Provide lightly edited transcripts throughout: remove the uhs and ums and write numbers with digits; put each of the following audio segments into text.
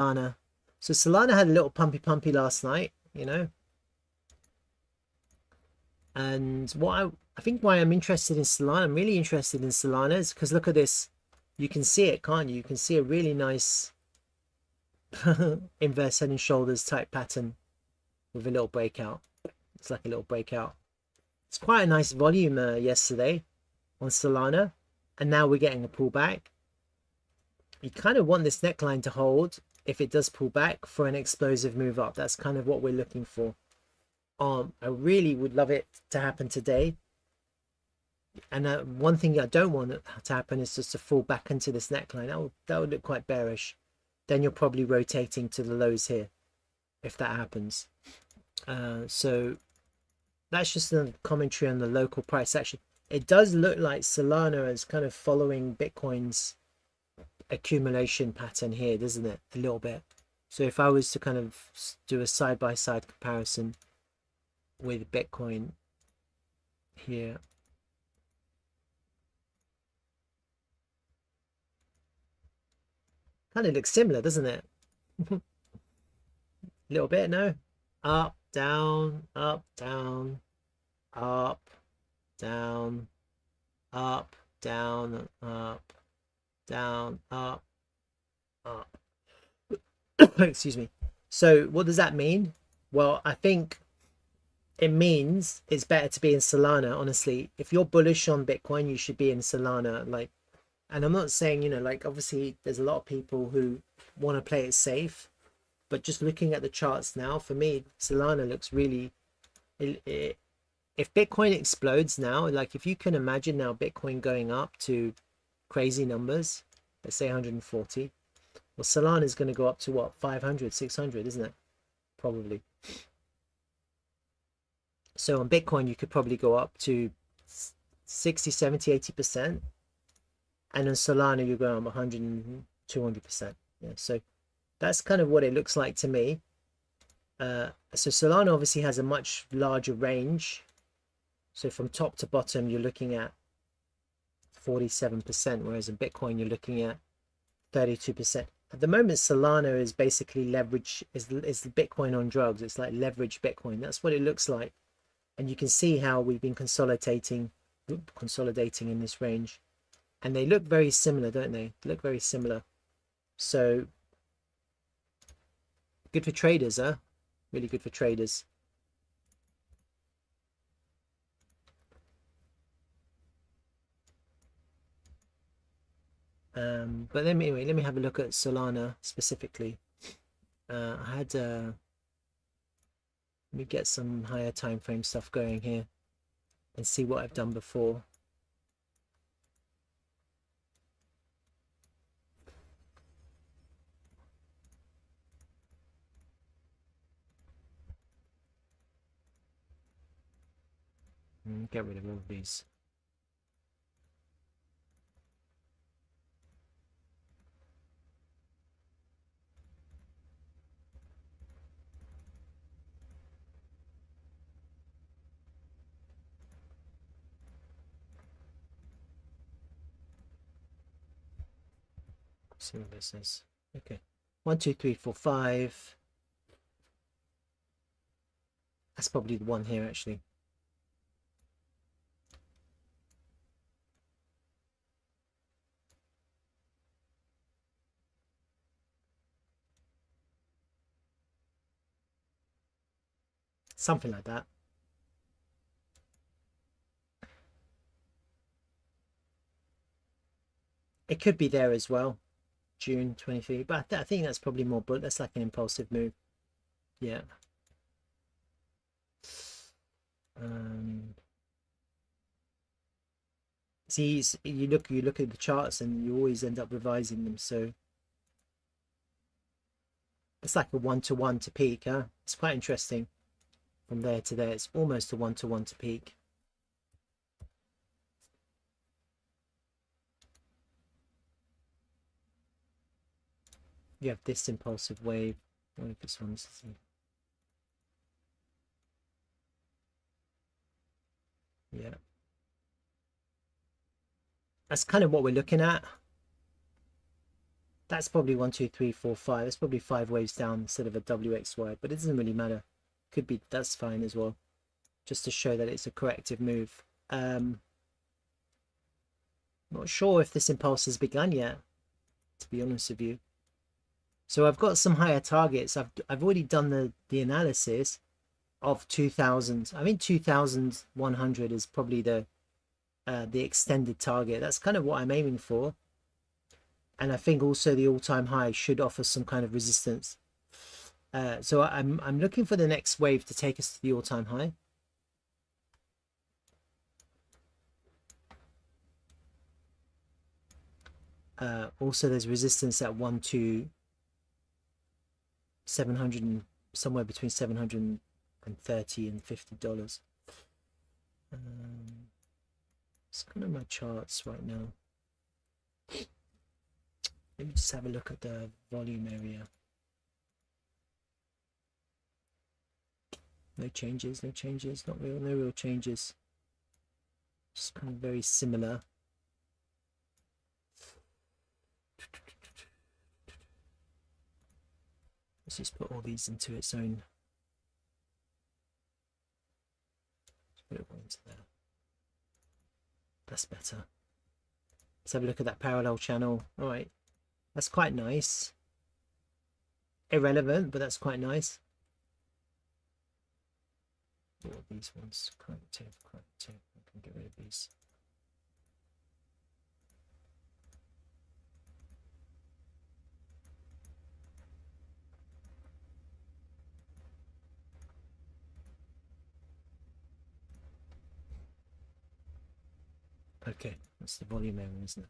Solana. So Solana had a little pumpy last night, you know. And what I think why I'm interested in Solana, I'm really interested in Solana is because look at this. You can see it, can't you? You can see a really nice inverse head and shoulders type pattern with a little breakout. It's like a little breakout. It's quite a nice volume yesterday on Solana, and now we're getting a pullback. You kind of want this neckline to hold if it does pull back for an explosive move up. That's kind of what we're looking for. I really would love it to happen today. And one thing I don't want it to happen is just to fall back into this neckline. That would look quite bearish. Then you're probably rotating to the lows here if that happens. So that's just a commentary on the local price action. It does look like Solana is kind of following Bitcoin's accumulation pattern here, doesn't it? A little bit. So if I was to kind of do a side-by-side comparison with Bitcoin here, kind of looks similar, doesn't it? A little bit, no? Up, down, up, down, up, down, up, down, up, down, up, up. Excuse me. So what does that mean? Well, I think it means it's better to be in Solana, honestly. If you're bullish on Bitcoin, you should be in Solana. Like, and I'm not saying, you know, like obviously there's a lot of people who want to play it safe, but just looking at the charts now, for me, Solana looks really, if Bitcoin explodes now, like if you can imagine now Bitcoin going up to crazy numbers, let's say 140, well, Solana is going to go up to what, 500, 600, isn't it? Probably. So on Bitcoin, you could probably go up to 60, 70, 80%. And on Solana, you're going up 100 and 200%. Yeah, so that's kind of what it looks like to me. So Solana obviously has a much larger range. So from top to bottom, you're looking at 47%, whereas in Bitcoin, you're looking at 32%. At the moment, Solana is basically leverage, is the Bitcoin on drugs. It's like leverage Bitcoin. That's what it looks like. And you can see how we've been consolidating in this range. And they look very similar, don't they? They look very similar. So good for traders, huh? Really good for traders. But anyway, let me have a look at Solana specifically. I had let me get some higher time frame stuff going here and see what I've done before. Get rid of all of these. See what this is. Okay, 1, 2, 3, 4, 5. That's probably the one here actually. Something like that. It could be there as well, June 23, but I think that's probably more, but that's like an impulsive move. Yeah. See, you look at the charts and you always end up revising them, so it's like a 1-to-1 to peak, huh? It's quite interesting. From there to there, it's almost a 1-to-1 to peak. You have this impulsive wave. I wonder if this one's, yeah, that's kind of what we're looking at. That's probably 1, 2, 3, 4, 5. It's probably 5 waves down instead of a WXY, but it doesn't really matter. Could be, that's fine as well, just to show that it's a corrective move. Not sure if this impulse has begun yet, to be honest with you. So I've got some higher targets. I've already done the analysis of 2000. I think 2100 is probably the extended target. That's kind of what I'm aiming for. And I think also the all-time high should offer some kind of resistance. So I'm looking for the next wave to take us to the all-time high. Also, there's resistance at 1 to 700 and somewhere between 730 and $50. It's kind of my charts right now. Let me just have a look at the volume area. No changes, no changes, no real changes. Just kind of very similar. Let's just put all these into its own. Put it into there. That's better. Let's have a look at that parallel channel. All right, that's quite nice. Irrelevant, but that's quite nice. All these ones, corrective. I can get rid of these. Okay, that's the volume area, isn't it?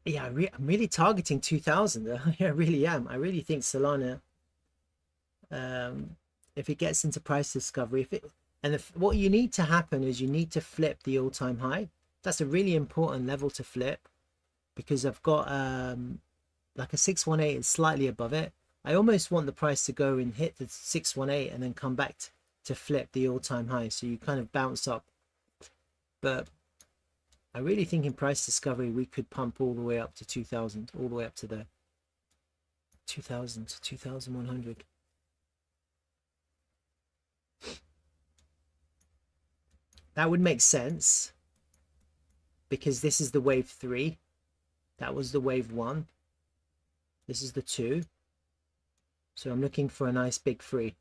Yeah, I'm really targeting 2000. I really am. I really think Solana, if it gets into price discovery, what you need to happen is you need to flip the all-time high. That's a really important level to flip, because I've got like a 618 is slightly above it. I almost want the price to go and hit the 618 and then come back to flip the all-time high, so you kind of bounce up. But I really think in price discovery we could pump all the way up to 2000, all the way up to the 2000 to 2100. That would make sense, because this is the wave 3, that was the wave 1, this is the 2, so I'm looking for a nice big 3.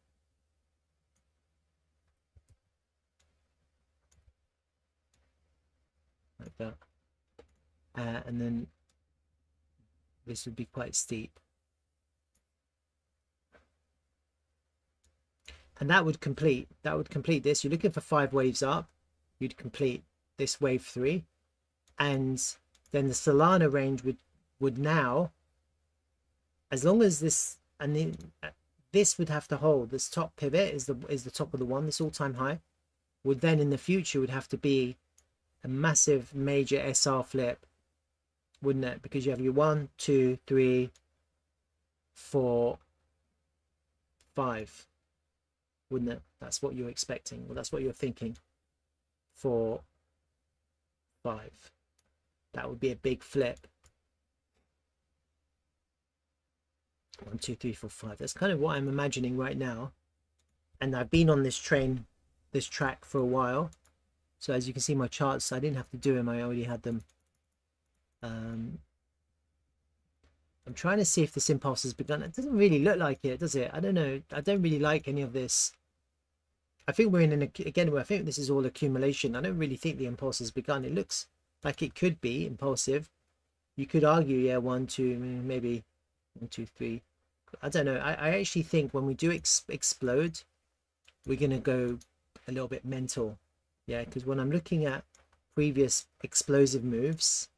Like that, and then this would be quite steep, and that would complete this. You're looking for 5 waves up, you'd complete this wave 3, and then the Solana range would now, as long as this, and then this would have to hold, this top pivot is the top of the one, this all-time high would then in the future would have to be a massive major SR flip, wouldn't it? Because you have your 1, 2, 3, 4, 5, wouldn't it? That's what you're expecting, or that's what you're thinking. 4, 5. That would be a big flip. 1, 2, 3, 4, 5. That's kind of what I'm imagining right now. And I've been on this track for a while. So as you can see, my charts, I didn't have to do them, I already had them. I'm trying to see if this impulse has begun. It doesn't really look like it, does it? I don't know. I don't really like any of this. I think we're in again, I think this is all accumulation. I don't really think the impulse has begun. It looks like it could be impulsive. You could argue, yeah, 1, 2, maybe 1, 2, 3. I don't know. I actually think when we do explode, we're going to go a little bit mental. Yeah, because when I'm looking at previous explosive moves,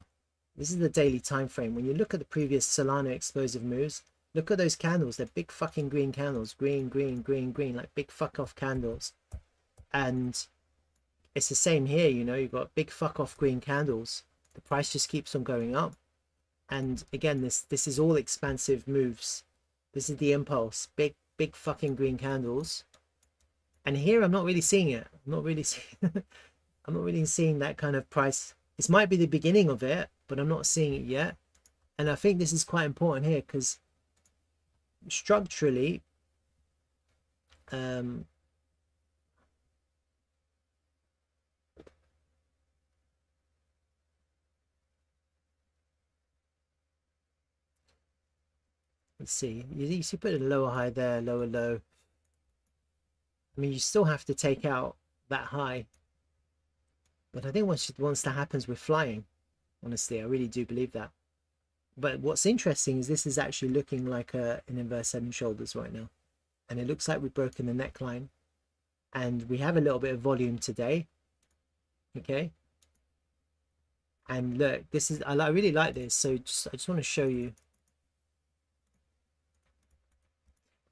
this is the daily time frame. When you look at the previous Solana explosive moves, look at those candles. They're big fucking green candles. Green, green, green, green, like big fuck off candles. And it's the same here. You know, you've got big fuck off green candles. The price just keeps on going up. And again, this is all expansive moves. This is the impulse. Big fucking green candles. And here I'm not really seeing it. I'm not really seeing I'm not really seeing that kind of price. This might be the beginning of it, but I'm not seeing it yet. And I think this is quite important here because structurally, let's see. You see, put a lower high there, lower low. I mean, you still have to take out that high. But I think once that happens, we're flying. Honestly, I really do believe that. But what's interesting is this is actually looking like an inverse head and shoulders right now. And it looks like we've broken the neckline. And we have a little bit of volume today. Okay. And look, this is, I really like this. So I just want to show you.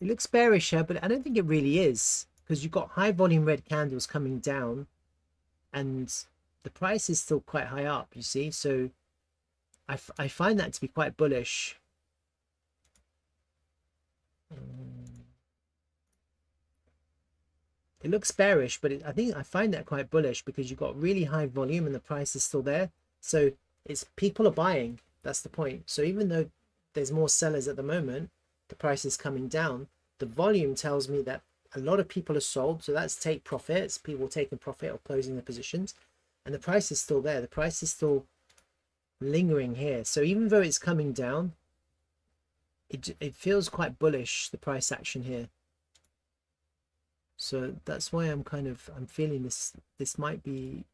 It looks bearish here, but I don't think it really is. Because you've got high volume red candles coming down. And the price is still quite high up, you see. So I find that to be quite bullish. It looks bearish, but I find that quite bullish because you've got really high volume and the price is still there. So it's people are buying. That's the point. So even though there's more sellers at the moment, the price is coming down. The volume tells me that a lot of people are sold. So that's take profits. People taking profit or closing their positions. And the price is still there. The price is still lingering here. So even though it's coming down, it feels quite bullish, the price action here. So that's why I'm feeling this might be,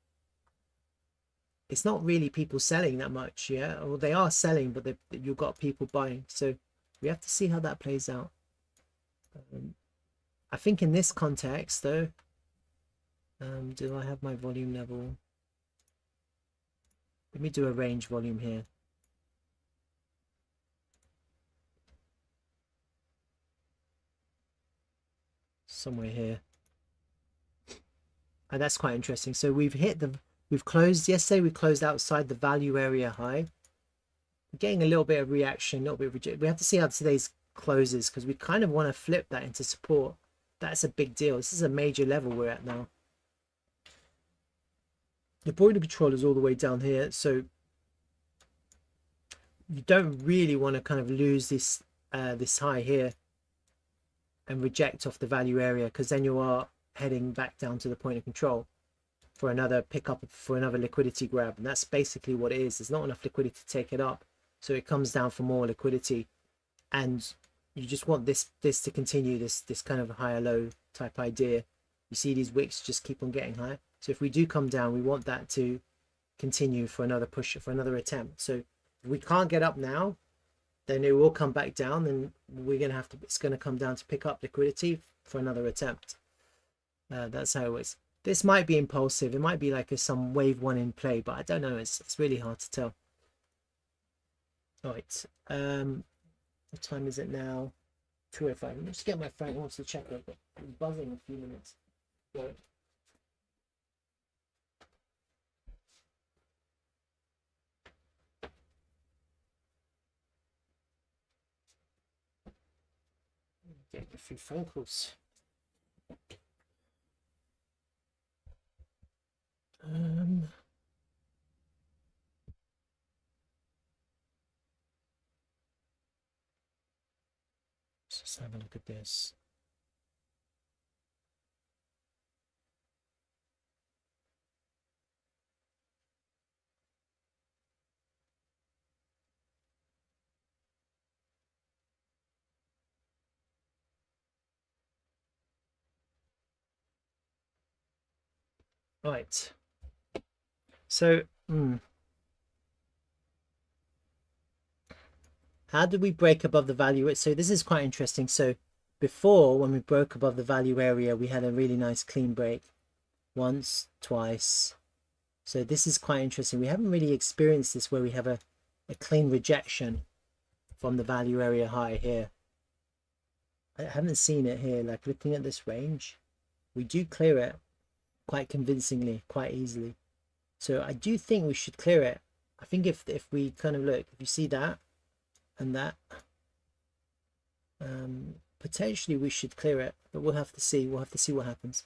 it's not really people selling that much, yeah, or they are selling, but you've got people buying. So we have to see how that plays out. I think in this context though, do I have my volume level? Let me do a range volume here. Somewhere here. And that's quite interesting. So we've closed yesterday, we closed outside the value area high. We're getting a little bit of reaction, a little bit of rejection. We have to see how today's closes because we kind of want to flip that into support. That's a big deal. This is a major level we're at now. The point of control is all the way down here, so you don't really want to kind of lose this this high here and reject off the value area, because then you are heading back down to the point of control for another pickup, for another liquidity grab. And that's basically what it is. There's not enough liquidity to take it up, so it comes down for more liquidity, and you just want this to continue, this kind of higher low type idea. You see these wicks just keep on getting higher. So if we do come down, we want that to continue for another push, for another attempt. So if we can't get up now, then it will come back down, and we're gonna have to, it's gonna come down to pick up liquidity for another attempt. That's how it is. This might be impulsive. It might be like some wave one in play, but I don't know. It's really hard to tell. All right. What time is it now? 2:05. Let me just get my phone. I want to check it. It's buzzing a few minutes. So, get a few phone calls. Let's just have a look at this. Right. So, how did we break above the value? So this is quite interesting. So before, when we broke above the value area, we had a really nice clean break. Once, twice. So this is quite interesting. We haven't really experienced this where we have a clean rejection from the value area high here. I haven't seen it here. Like looking at this range, we do clear it. quite convincingly, quite easily. So I do think we should clear it. I think if we kind of look, if you see that and that, potentially we should clear it, but we'll have to see. We'll have to see what happens.